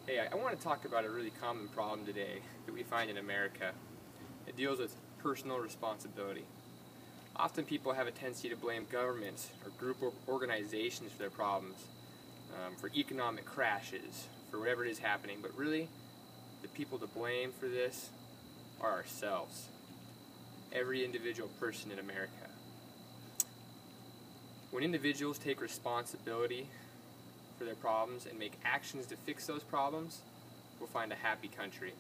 Hey, I want to talk about a really common problem today that we find in America. It deals with personal responsibility. Often people have a tendency to blame governments or group organizations for their problems, for economic crashes, for whatever it is happening, but really the people to blame for this are ourselves. Every individual person in America. When individuals take responsibility for their problems and make actions to fix those problems, we'll find a happy country.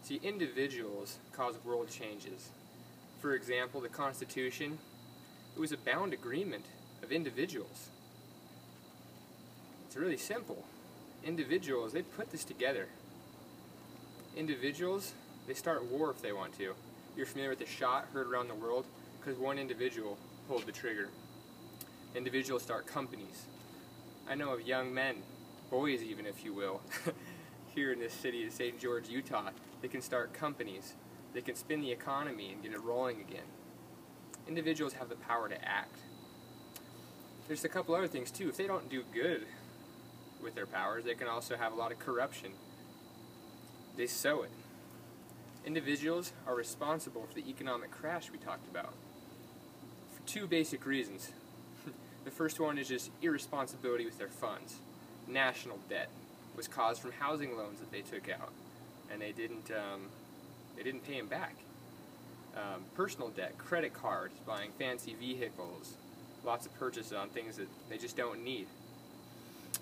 See, individuals cause world changes. For example, the Constitution, it was a bound agreement of individuals. It's really simple. Individuals, they put this together. Individuals, they start war if they want to. You're familiar with the shot heard around the world because one individual pulled the trigger. Individuals start companies. I know of young men, boys even if you will, here in this city of St. George, Utah. They can start companies. They can spin the economy and get it rolling again. Individuals have the power to act. There's a couple other things too. If they don't do good with their powers, they can also have a lot of corruption. They sow it. Individuals are responsible for the economic crash we talked about for two basic reasons. The first one is just irresponsibility with their funds. National debt was caused from housing loans that they took out, and they didn't pay them back. Personal debt, credit cards, buying fancy vehicles, lots of purchases on things that they just don't need.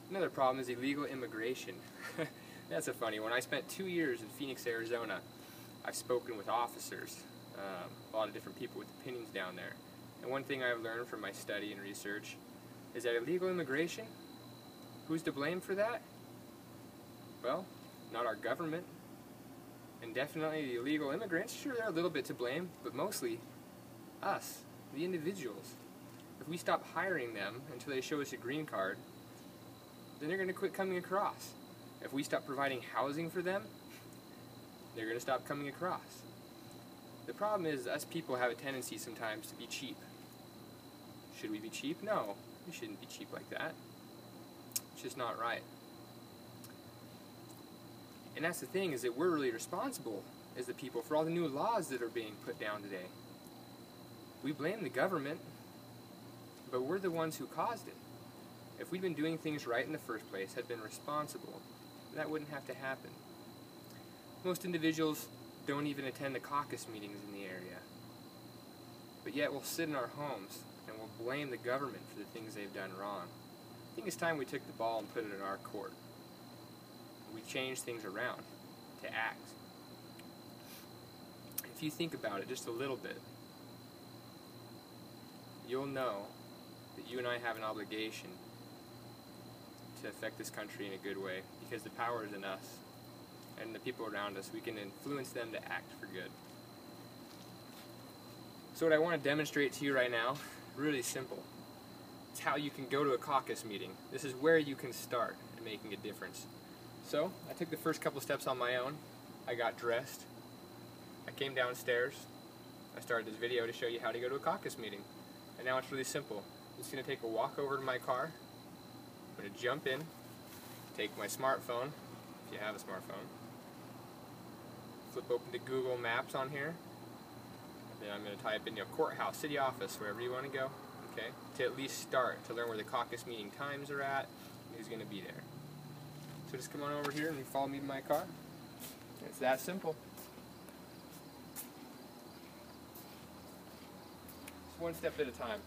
Another problem is illegal immigration. That's a funny one. I spent 2 years in Phoenix, Arizona. I've spoken with officers, a lot of different people with opinions down there. And one thing I've learned from my study and research is that illegal immigration, who's to blame for that? Well, not our government. And definitely the illegal immigrants, sure, they're a little bit to blame, but mostly us, the individuals. If we stop hiring them until they show us a green card, then they're going to quit coming across. If we stop providing housing for them, they're going to stop coming across. The problem is us people have a tendency sometimes to be cheap. Should we be cheap? No, we shouldn't be cheap like that. It's just not right. And that's the thing, is that we're really responsible as the people for all the new laws that are being put down today. We blame the government, but we're the ones who caused it. If we'd been doing things right in the first place, had been responsible, that wouldn't have to happen. Most individuals don't even attend the caucus meetings in the area. But yet we'll sit in our homes and we'll blame the government for the things they've done wrong. I think it's time we took the ball and put it in our court. We changed things around to act. If you think about it just a little bit, you'll know that you and I have an obligation to affect this country in a good way, because the power is in us and the people around us. We can influence them to act for good. So what I want to demonstrate to you right now, really simple. It's how you can go to a caucus meeting. This is where you can start in making a difference. So I took the first couple steps on my own. I got dressed. I came downstairs. I started this video to show you how to go to a caucus meeting. And now it's really simple. I'm just going to take a walk over to my car. I'm going to jump in, take my smartphone, if you have a smartphone, flip open to Google Maps on here, and then I'm going to type in courthouse, city office, wherever you want to go, okay, to at least start, to learn where the caucus meeting times are at, and who's going to be there. So just come on over here and follow me to my car. It's that simple. It's one step at a time.